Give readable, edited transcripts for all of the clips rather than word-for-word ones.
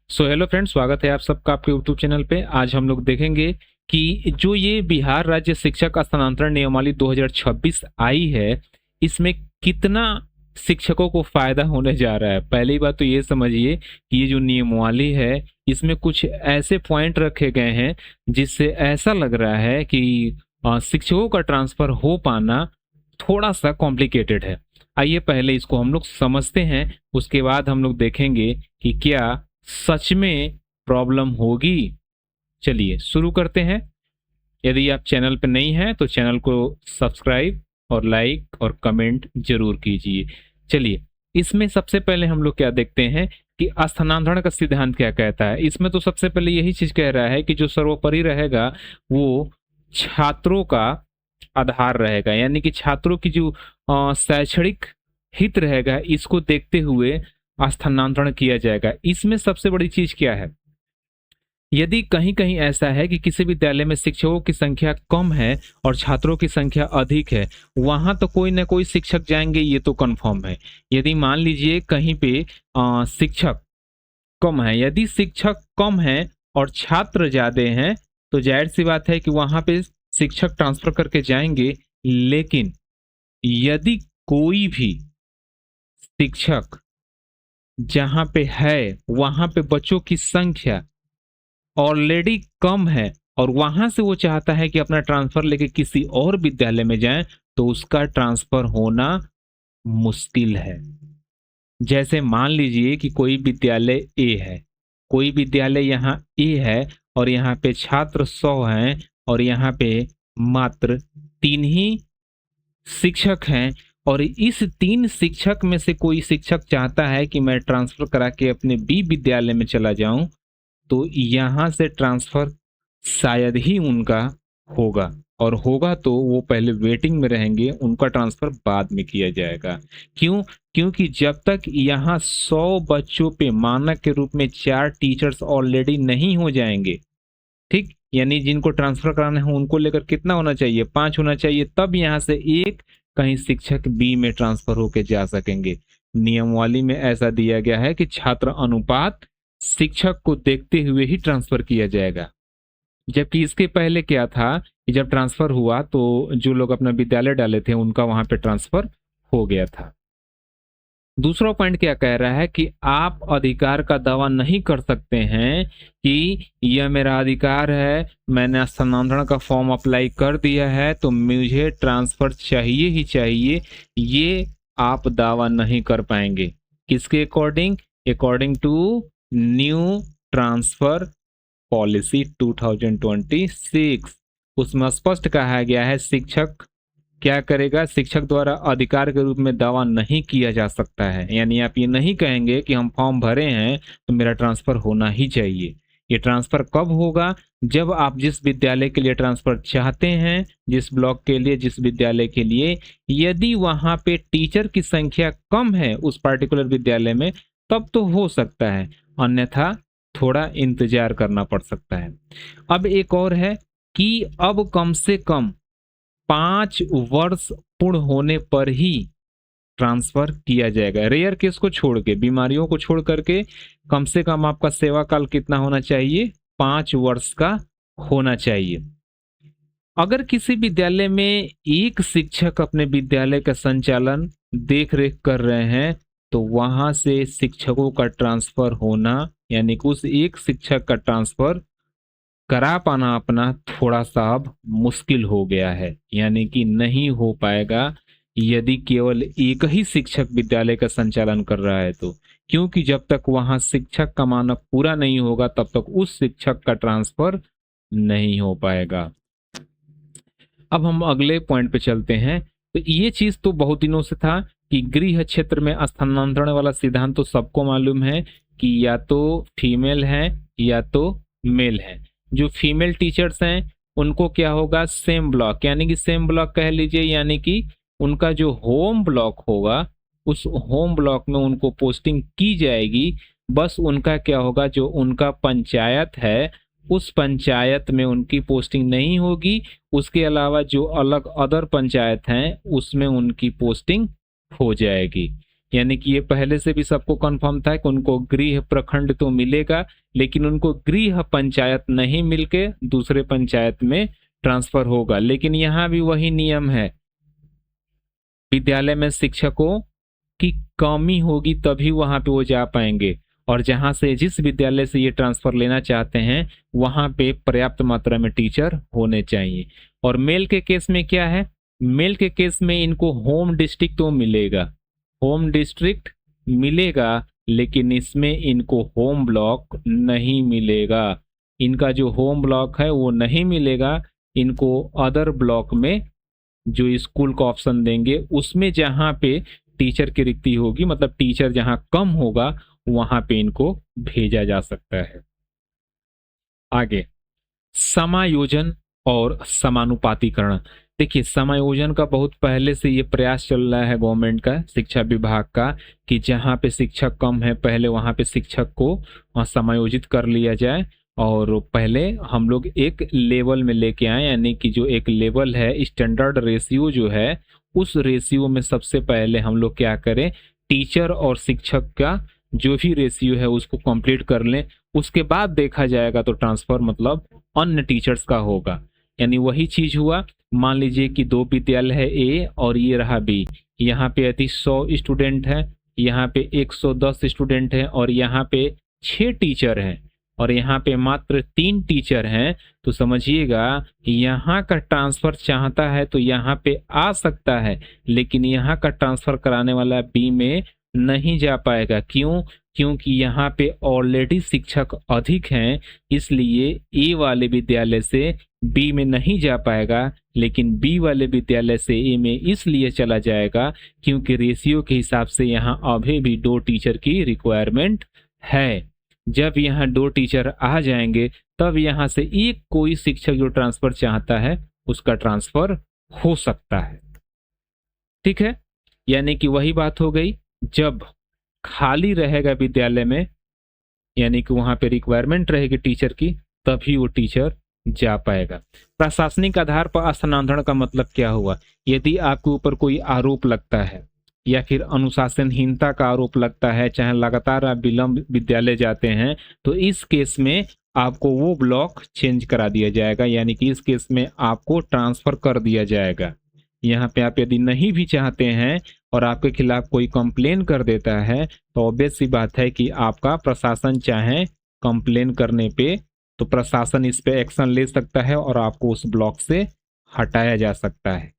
Hello friends, स्वागत है आप सबका आपके यूट्यूब चैनल पे। आज हम लोग देखेंगे कि जो ये बिहार राज्य शिक्षक स्थानांतरण नियमावली 2026 आई है, इसमें कितना शिक्षकों को फायदा होने जा रहा है। पहली बात तो ये समझिए कि ये जो नियमावली है, इसमें कुछ ऐसे पॉइंट रखे गए हैं जिससे ऐसा लग रहा है कि शिक्षकों का ट्रांसफर हो पाना थोड़ा सा कॉम्प्लिकेटेड है। आइए पहले इसको हम लोग समझते हैं, उसके बाद हम लोग देखेंगे कि क्या सच में प्रॉब्लम होगी। चलिए शुरू करते हैं। यदि आप चैनल पर नहीं हैं तो चैनल को सब्सक्राइब और लाइक और कमेंट जरूर कीजिए। चलिए, इसमें सबसे पहले हम लोग क्या देखते हैं कि स्थानांतरण का सिद्धांत क्या कहता है। इसमें तो सबसे पहले यही चीज कह रहा है कि जो सर्वोपरि रहेगा वो छात्रों का आधार रहेगा, यानी कि छात्रों की जो शैक्षणिक हित रहेगा, इसको देखते हुए स्थानांतरण किया जाएगा। इसमें सबसे बड़ी चीज क्या है, यदि कहीं कहीं ऐसा है कि किसी विद्यालय में शिक्षकों की संख्या कम है और छात्रों की संख्या अधिक है, वहां तो कोई ना कोई शिक्षक जाएंगे, ये तो कंफर्म है। यदि मान लीजिए कहीं पे शिक्षक कम है, यदि शिक्षक कम है और छात्र ज्यादा हैं, तो जाहिर सी बात है कि वहां पे शिक्षक ट्रांसफर करके जाएंगे। लेकिन यदि कोई भी शिक्षक जहां पे है वहां पे बच्चों की संख्या ऑलरेडी कम है और वहां से वो चाहता है कि अपना ट्रांसफर लेके किसी और विद्यालय में जाए, तो उसका ट्रांसफर होना मुश्किल है। जैसे मान लीजिए कि कोई विद्यालय ए है, कोई विद्यालय यहाँ ए है और यहाँ पे छात्र 100 हैं और यहाँ पे मात्र 3 ही शिक्षक हैं, और इस 3 शिक्षक में से कोई शिक्षक चाहता है कि मैं ट्रांसफर करा के अपने बी विद्यालय में चला जाऊं, तो यहां से ट्रांसफर शायद ही उनका होगा, और होगा तो वो पहले वेटिंग में रहेंगे, उनका ट्रांसफर बाद में किया जाएगा। क्यों? क्योंकि जब तक यहाँ 100 बच्चों पे मानक के रूप में 4 टीचर्स ऑलरेडी नहीं हो जाएंगे, ठीक, यानी जिनको ट्रांसफर कराना है उनको लेकर कितना होना चाहिए, 5 होना चाहिए, तब यहाँ से एक कहीं शिक्षक बी में ट्रांसफर होके जा सकेंगे। नियमावली में ऐसा दिया गया है कि छात्र अनुपात शिक्षक को देखते हुए ही ट्रांसफर किया जाएगा। जबकि इसके पहले क्या था कि जब ट्रांसफर हुआ तो जो लोग अपना विद्यालय डाले थे उनका वहां पे ट्रांसफर हो गया था। दूसरा पॉइंट क्या कह रहा है कि आप अधिकार का दावा नहीं कर सकते हैं कि यह मेरा अधिकार है, मैंने स्थानांतरण का फॉर्म अप्लाई कर दिया है तो मुझे ट्रांसफर चाहिए ही चाहिए। ये आप दावा नहीं कर पाएंगे। किसके according? According to new transfer policy 2026। उसमें स्पष्ट कहा गया है शिक्षक क्या करेगा, शिक्षक द्वारा अधिकार के रूप में दावा नहीं किया जा सकता है। यानी आप ये नहीं कहेंगे कि हम फॉर्म भरे हैं तो मेरा ट्रांसफर होना ही चाहिए। ये ट्रांसफर कब होगा? जब आप जिस विद्यालय के लिए ट्रांसफर चाहते हैं, जिस ब्लॉक के लिए, जिस विद्यालय के लिए, यदि वहां पे टीचर की संख्या कम है उस पार्टिकुलर विद्यालय में, तब तो हो सकता है, अन्यथा थोड़ा इंतजार करना पड़ सकता है। अब एक और है कि अब कम से कम 5 वर्ष पूर्ण होने पर ही ट्रांसफर किया जाएगा। रेयर केस को छोड़ के, बीमारियों को छोड़ करके कम से कम आपका सेवा काल कितना होना चाहिए? 5 वर्ष का होना चाहिए। अगर किसी विद्यालय में एक शिक्षक अपने विद्यालय का संचालन देख रेख कर रहे हैं, तो वहां से शिक्षकों का ट्रांसफर होना, यानी कि उस एक शिक्षक का ट्रांसफर करा पाना अपना थोड़ा सा अब मुश्किल हो गया है, यानी कि नहीं हो पाएगा यदि केवल एक ही शिक्षक विद्यालय का संचालन कर रहा है तो। क्योंकि जब तक वहां शिक्षक का मानक पूरा नहीं होगा तब तक उस शिक्षक का ट्रांसफर नहीं हो पाएगा। अब हम अगले पॉइंट पे चलते हैं। तो ये चीज तो बहुत दिनों से था कि गृह क्षेत्र में स्थानांतरण वाला सिद्धांत तो सबको मालूम है कि या तो फीमेल है या तो मेल है। जो फीमेल टीचर्स हैं उनको क्या होगा, सेम ब्लॉक, यानी कि सेम ब्लॉक कह लीजिए, यानी कि उनका जो होम ब्लॉक होगा उस होम ब्लॉक में उनको पोस्टिंग की जाएगी। बस उनका क्या होगा, जो उनका पंचायत है उस पंचायत में उनकी पोस्टिंग नहीं होगी, उसके अलावा जो अलग अदर पंचायत हैं उसमें उनकी पोस्टिंग हो जाएगी। यानी कि ये पहले से भी सबको कंफर्म था कि उनको गृह प्रखंड तो मिलेगा, लेकिन उनको गृह पंचायत नहीं मिलके दूसरे पंचायत में ट्रांसफर होगा। लेकिन यहाँ भी वही नियम है, विद्यालय में शिक्षकों की कमी होगी तभी वहां पे वो जा पाएंगे, और जहां से जिस विद्यालय से ये ट्रांसफर लेना चाहते हैं वहां पे पर्याप्त मात्रा में टीचर होने चाहिए। और मेल के केस में क्या है, मेल के केस में इनको होम डिस्ट्रिक्ट तो मिलेगा, होम डिस्ट्रिक्ट मिलेगा, लेकिन इसमें इनको होम ब्लॉक नहीं मिलेगा। इनका जो होम ब्लॉक है वो नहीं मिलेगा, इनको अदर ब्लॉक में जो स्कूल का ऑप्शन देंगे उसमें जहां पे टीचर की रिक्ति होगी, मतलब टीचर जहां कम होगा वहां पे इनको भेजा जा सकता है। आगे समायोजन और समानुपातीकरण। देखिए, समायोजन का बहुत पहले से ये प्रयास चल रहा है गवर्नमेंट का, शिक्षा विभाग का, कि जहाँ पे शिक्षक कम है पहले वहाँ पे शिक्षक को समायोजित कर लिया जाए। और पहले हम लोग एक लेवल में लेके आए, यानी कि जो एक लेवल है, स्टैंडर्ड रेशियो जो है, उस रेशियो में सबसे पहले हम लोग क्या करें, टीचर और शिक्षक का जो भी रेशियो है उसको कंप्लीट कर लें। उसके बाद देखा जाएगा तो ट्रांसफर मतलब अन्य टीचर्स का होगा। यानी वही चीज हुआ, मान लीजिए कि दो विद्यालय है ए और ये रहा बी, यहाँ पे यदि 100 स्टूडेंट है, यहाँ पे 110 स्टूडेंट है, और यहाँ पे 6 टीचर हैं, और यहाँ पे मात्र 3 टीचर हैं, तो समझिएगा यहाँ का ट्रांसफर चाहता है तो यहाँ पे आ सकता है, लेकिन यहाँ का ट्रांसफर कराने वाला बी में नहीं जा पाएगा। क्यों? क्योंकि यहाँ पे ऑलरेडी शिक्षक अधिक हैं, इसलिए ए वाले विद्यालय से बी में नहीं जा पाएगा, लेकिन बी वाले विद्यालय से ए में इसलिए चला जाएगा क्योंकि रेशियो के हिसाब से यहाँ अभी भी 2 टीचर की रिक्वायरमेंट है। जब यहाँ 2 टीचर आ जाएंगे तब यहाँ से एक कोई शिक्षक जो ट्रांसफर चाहता है उसका ट्रांसफर हो सकता है। ठीक है, यानी कि वही बात हो गई, जब खाली रहेगा विद्यालय में, यानी कि वहां पे रिक्वायरमेंट रहेगी टीचर की, तभी वो टीचर जा पाएगा। प्रशासनिक आधार पर स्थानांतरण का मतलब क्या हुआ? यदि आपके ऊपर कोई आरोप लगता है या फिर अनुशासनहीनता का आरोप लगता है, चाहे लगातार आप विलंब विद्यालय जाते हैं, तो इस केस में आपको वो ब्लॉक चेंज करा दिया जाएगा, यानी कि इस केस में आपको ट्रांसफर कर दिया जाएगा। यहाँ पे आप यदि नहीं भी चाहते हैं और आपके खिलाफ कोई कंप्लेन कर देता है, तो ऑब्वियस सी बात है कि आपका प्रशासन चाहे कंप्लेन करने पे तो प्रशासन इस पे एक्शन ले सकता है और आपको उस ब्लॉक से हटाया जा सकता है।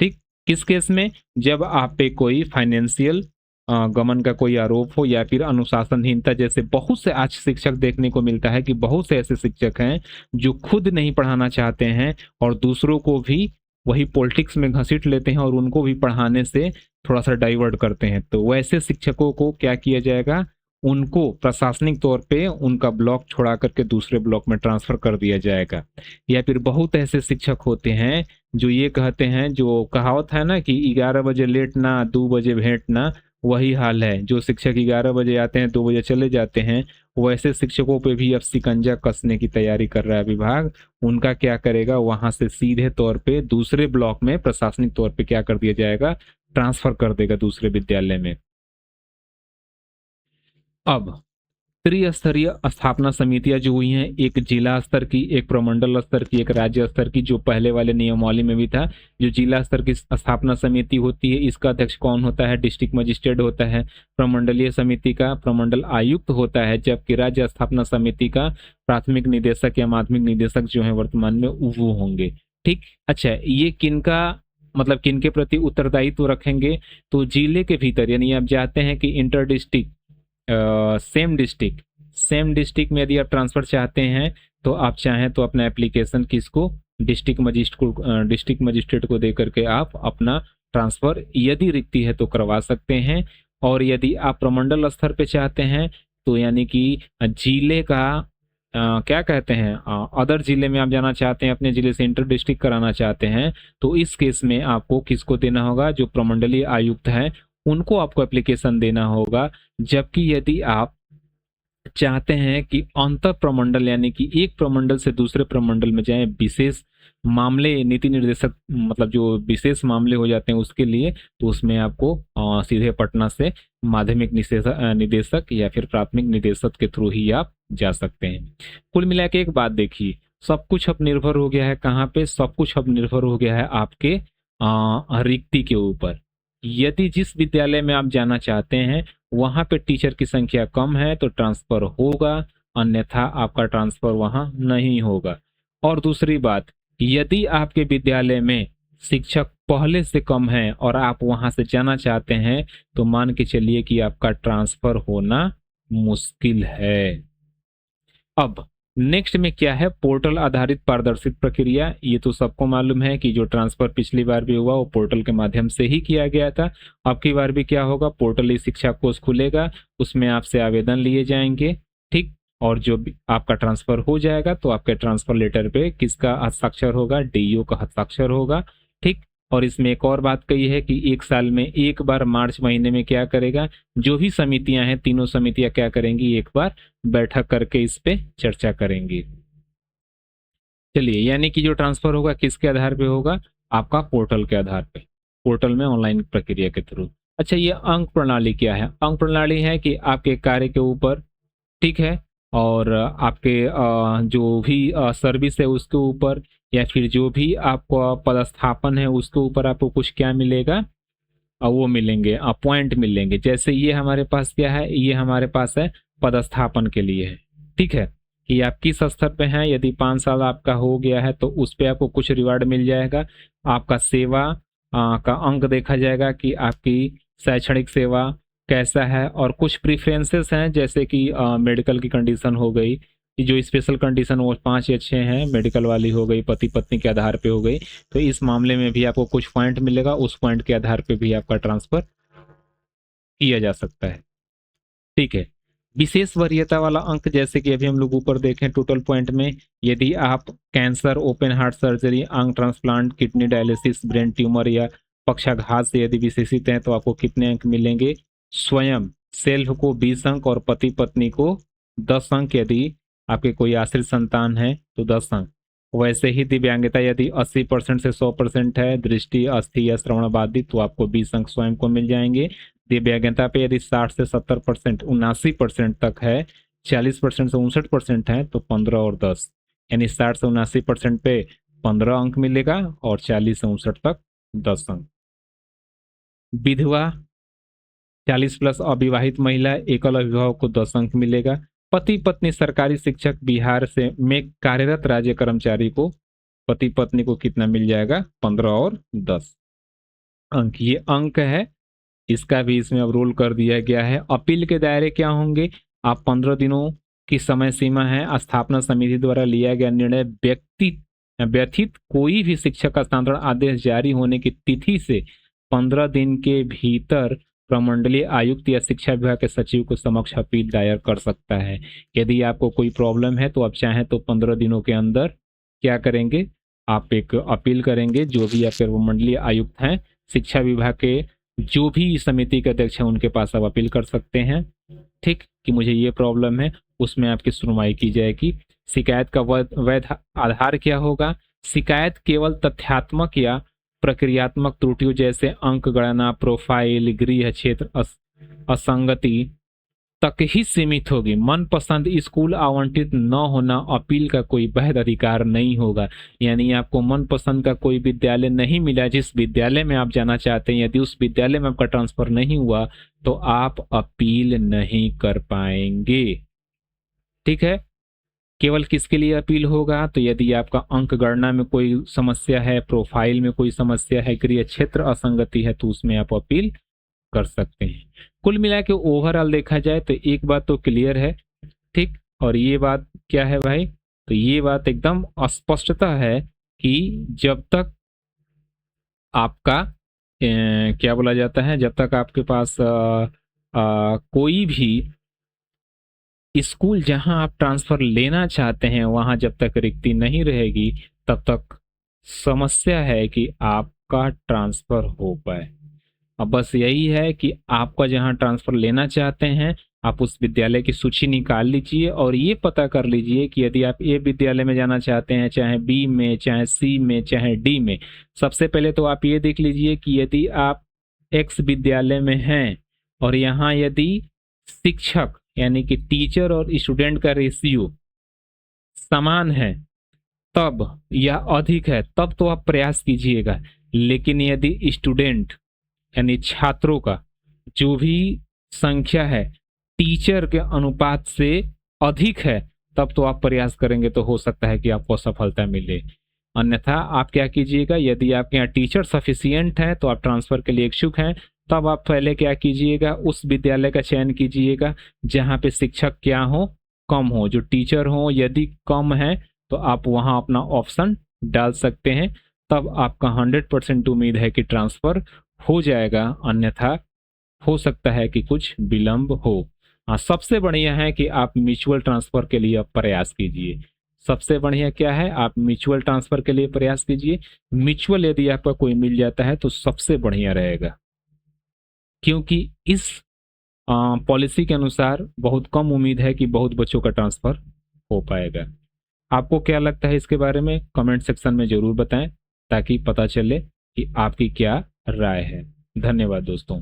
ठीक, किस केस में? जब आप पे कोई फाइनेंशियल गमन का कोई आरोप हो या फिर अनुशासनहीनता, जैसे बहुत से आज शिक्षक देखने को मिलता है कि बहुत से ऐसे शिक्षक हैं जो खुद नहीं पढ़ाना चाहते हैं और दूसरों को भी वही पॉलिटिक्स में घसीट लेते हैं और उनको भी पढ़ाने से थोड़ा सा डाइवर्ट करते हैं। तो वैसे शिक्षकों को क्या किया जाएगा, उनको प्रशासनिक तौर पे उनका ब्लॉक छोड़ा करके दूसरे ब्लॉक में ट्रांसफर कर दिया जाएगा। या फिर बहुत ऐसे शिक्षक होते हैं जो ये कहते हैं, जो कहावत है ना कि 11 बजे लेट ना 2 बजे भेंट ना, वही हाल है। जो शिक्षक 11 बजे आते हैं 2 बजे चले जाते हैं, वैसे शिक्षकों पे भी अब शिकंजा कसने की तैयारी कर रहा है विभाग। उनका क्या करेगा, वहां से सीधे तौर पे दूसरे ब्लॉक में प्रशासनिक तौर पे क्या कर दिया जाएगा, ट्रांसफर कर देगा दूसरे विद्यालय में। अब त्रिस्तरीय स्थापना समितियां जो हुई हैं, एक जिला स्तर की, एक प्रमंडल स्तर की, एक राज्य स्तर की, जो पहले वाले नियमावली में भी था। जो जिला स्तर की स्थापना समिति होती है, इसका अध्यक्ष कौन होता है? डिस्ट्रिक्ट मजिस्ट्रेट होता है। प्रमंडलीय समिति का प्रमंडल आयुक्त होता है, जबकि राज्य स्थापना समिति का प्राथमिक निदेशक या माध्यमिक निदेशक जो है वर्तमान में वो होंगे। ठीक, अच्छा, ये किनका मतलब किनके प्रति उत्तरदायित्व रखेंगे? तो जिले के भीतर, यानी आप चाहते हैं कि इंटर डिस्ट्रिक्ट सेम डिस्ट्रिक्ट में यदि आप ट्रांसफर चाहते हैं तो आप चाहें तो अपना एप्लीकेशन किसको, डिस्ट्रिक्ट मजिस्ट्रेट को दे करके आप अपना ट्रांसफर यदि रिक्ति है तो करवा सकते हैं। और यदि आप प्रमंडल स्तर पे चाहते हैं तो यानी कि जिले का क्या कहते हैं, अदर जिले में आप जाना चाहते हैं, अपने जिले से इंटर डिस्ट्रिक्ट कराना चाहते हैं, तो इस केस में आपको किसको देना होगा? जो प्रमंडलीय आयुक्त हैं उनको आपको एप्लीकेशन देना होगा। जबकि यदि आप चाहते हैं कि अंतर प्रमंडल, यानी कि एक प्रमंडल से दूसरे प्रमंडल में जाएं, विशेष मामले नीति निर्देशक मतलब जो विशेष मामले हो जाते हैं उसके लिए, तो उसमें आपको सीधे पटना से माध्यमिक निदेशक या फिर प्राथमिक निदेशक के थ्रू ही आप जा सकते हैं। कुल मिला के एक बात देखिए, सब कुछ अब निर्भर हो गया है कहाँ पे, सब कुछ अब निर्भर हो गया है आपके रिक्ति के ऊपर। यदि जिस विद्यालय में आप जाना चाहते हैं वहां पे टीचर की संख्या कम है तो ट्रांसफर होगा, अन्यथा आपका ट्रांसफर वहां नहीं होगा। और दूसरी बात, यदि आपके विद्यालय में शिक्षक पहले से कम है और आप वहां से जाना चाहते हैं तो मान के चलिए कि आपका ट्रांसफर होना मुश्किल है। अब नेक्स्ट में क्या है, पोर्टल आधारित पारदर्शित प्रक्रिया। ये तो सबको मालूम है कि जो ट्रांसफर पिछली बार भी हुआ वो पोर्टल के माध्यम से ही किया गया था। अब की बार भी क्या होगा, पोर्टल ई शिक्षा कोष खुलेगा, उसमें आपसे आवेदन लिए जाएंगे, ठीक। और जो भी आपका ट्रांसफर हो जाएगा तो आपके ट्रांसफर लेटर पे किसका हस्ताक्षर होगा, डीईओ का हस्ताक्षर होगा, ठीक। और इसमें एक और बात कही है कि एक साल में एक बार मार्च महीने में क्या करेगा, जो भी समितियां हैं तीनों समितियां क्या करेंगी, एक बार बैठक करके इस पे चर्चा करेंगी। चलिए, यानी कि जो ट्रांसफर होगा किसके आधार पे होगा, आपका पोर्टल के आधार पे, पोर्टल में ऑनलाइन प्रक्रिया के थ्रू। अच्छा, ये अंक प्रणाली क्या है, अंक प्रणाली है कि आपके कार्य के ऊपर, ठीक है, और आपके जो भी सर्विस है उसके ऊपर, या फिर जो भी आपको पदस्थापन है उसके ऊपर आपको कुछ क्या मिलेगा, वो मिलेंगे, पॉइंट मिलेंगे। जैसे ये हमारे पास क्या है, ये हमारे पास है पदस्थापन के लिए है, ठीक है, कि आप किस स्तर पे हैं। यदि 5 साल आपका हो गया है तो उस पे आपको कुछ रिवार्ड मिल जाएगा। आपका सेवा का अंक देखा जाएगा कि आपकी शैक्षणिक सेवा कैसा है, और कुछ प्रीफरेंसेस हैं जैसे कि मेडिकल की कंडीशन हो गई, कि जो स्पेशल कंडीशन वो 5 या 6 हैं, मेडिकल वाली हो गई, पति पत्नी के आधार पे हो गई, तो इस मामले में भी आपको कुछ पॉइंट मिलेगा, उस पॉइंट के आधार पे भी आपका ट्रांसफर किया जा सकता है, ठीक है। विशेष वरीयता वाला अंक, जैसे कि अभी हम लोग ऊपर देखें टोटल पॉइंट में, यदि आप कैंसर, ओपन हार्ट सर्जरी, अंग transplant, kidney dialysis, brain tumour या पक्षाघात से यदि विशेषित हैं तो आपको कितने अंक मिलेंगे, स्वयं सेल्फ को 20 अंक और पति पत्नी को 10 अंक, यदि आपके कोई आश्रित संतान है तो 10 अंक। वैसे ही दिव्यांगता यदि 80% से 100% है, दृष्टि, अस्थि या श्रवण बाधित, तो आपको 20 अंक स्वयं को मिल जाएंगे। दिव्यांगता पे यदि 60 से 70%, 79% तक है, 40% से 59% है तो 15 और 10, यानी 60 से 79% पे 15 अंक मिलेगा और 40 से 59 तक 10 अंक। विधवा 40+ अविवाहित महिला, एकल अभिभावक को 10 अंक मिलेगा। पति पत्नी सरकारी शिक्षक बिहार से में कार्यरत राज्य कर्मचारी को, पति पत्नी को कितना मिल जाएगा, 15 और 10 अंक। ये अंक है, इसका भी इसमें अब रोल कर दिया गया है। अपील के दायरे क्या होंगे, आप 15 दिनों की समय सीमा है, स्थापना समिति द्वारा लिया गया निर्णय व्यथित कोई भी शिक्षक हस्तांतरण आदेश जारी होने की तिथि से 15 दिन के भीतर प्रमंडलीय आयुक्त या शिक्षा विभाग के सचिव को समक्ष अपील दायर कर सकता है। यदि आपको कोई प्रॉब्लम है तो आप चाहें तो 15 दिनों के अंदर क्या करेंगे, आप एक अपील करेंगे, जो भी आपके प्रमंडलीय आयुक्त हैं, शिक्षा विभाग के जो भी समिति के अध्यक्ष हैं उनके पास आप अपील कर सकते हैं, ठीक, कि मुझे ये प्रॉब्लम है, उसमें आपकी सुनवाई की जाएगी। शिकायत का वैध आधार क्या होगा, शिकायत केवल तथ्यात्मक या प्रक्रियात्मक त्रुटियों जैसे अंक गणना, प्रोफाइल, गृह क्षेत्र असंगति तक ही सीमित होगी। मनपसंद स्कूल आवंटित न होना अपील का कोई वैध अधिकार नहीं होगा। यानी आपको मनपसंद का कोई विद्यालय नहीं मिला, जिस विद्यालय में आप जाना चाहते हैं, यदि उस विद्यालय में आपका ट्रांसफर नहीं हुआ तो आप अपील नहीं कर पाएंगे, ठीक है। केवल किसके लिए अपील होगा, तो यदि आपका अंक गणना में कोई समस्या है, प्रोफाइल में कोई समस्या है, गृह क्षेत्र असंगति है, तो उसमें आप अपील कर सकते हैं। कुल मिला के ओवरऑल देखा जाए तो एक बात तो क्लियर है, ठीक। और ये बात क्या है भाई, तो ये बात एकदम स्पष्टता है कि जब तक आपका क्या बोला जाता है, जब तक आपके पास कोई भी स्कूल जहां आप ट्रांसफर लेना चाहते हैं वहां जब तक रिक्ति नहीं रहेगी तब तक समस्या है कि आपका ट्रांसफर हो पाए। अब बस यही है कि आपका जहां ट्रांसफर लेना चाहते हैं आप उस विद्यालय की सूची निकाल लीजिए और ये पता कर लीजिए कि यदि आप ए विद्यालय में जाना चाहते हैं, चाहे बी में, चाहे सी में, चाहे डी में, सबसे पहले तो आप ये देख लीजिए कि यदि आप एक्स विद्यालय में हैं और यहाँ यदि शिक्षक यानी कि टीचर और स्टूडेंट का रेशियो समान है तब, या अधिक है तब तो आप प्रयास कीजिएगा। लेकिन यदि स्टूडेंट यानी छात्रों का जो भी संख्या है टीचर के अनुपात से अधिक है तब तो आप प्रयास करेंगे तो हो सकता है कि आपको सफलता मिले। अन्यथा आप क्या कीजिएगा, यदि आपके यहाँ टीचर सफिशियंट है तो आप ट्रांसफर के लिए इच्छुक हैं, तब आप पहले क्या कीजिएगा, उस विद्यालय का चयन कीजिएगा जहाँ पे शिक्षक क्या हो, कम हो। जो टीचर हो यदि कम है तो आप वहाँ अपना ऑप्शन डाल सकते हैं, तब आपका 100% उम्मीद है कि ट्रांसफर हो जाएगा। अन्यथा हो सकता है कि कुछ विलंब हो। हाँ, सबसे बढ़िया है कि आप म्यूचुअल ट्रांसफर के लिए प्रयास कीजिए। सबसे बढ़िया क्या है, आप म्यूचुअल ट्रांसफर के लिए प्रयास कीजिए। म्यूचुअल यदि आपका कोई मिल जाता है तो सबसे बढ़िया रहेगा, क्योंकि इस पॉलिसी के अनुसार बहुत कम उम्मीद है कि बहुत बच्चों का ट्रांसफर हो पाएगा। आपको क्या लगता है इसके बारे में कमेंट सेक्शन में जरूर बताएं, ताकि पता चले कि आपकी क्या राय है। धन्यवाद दोस्तों।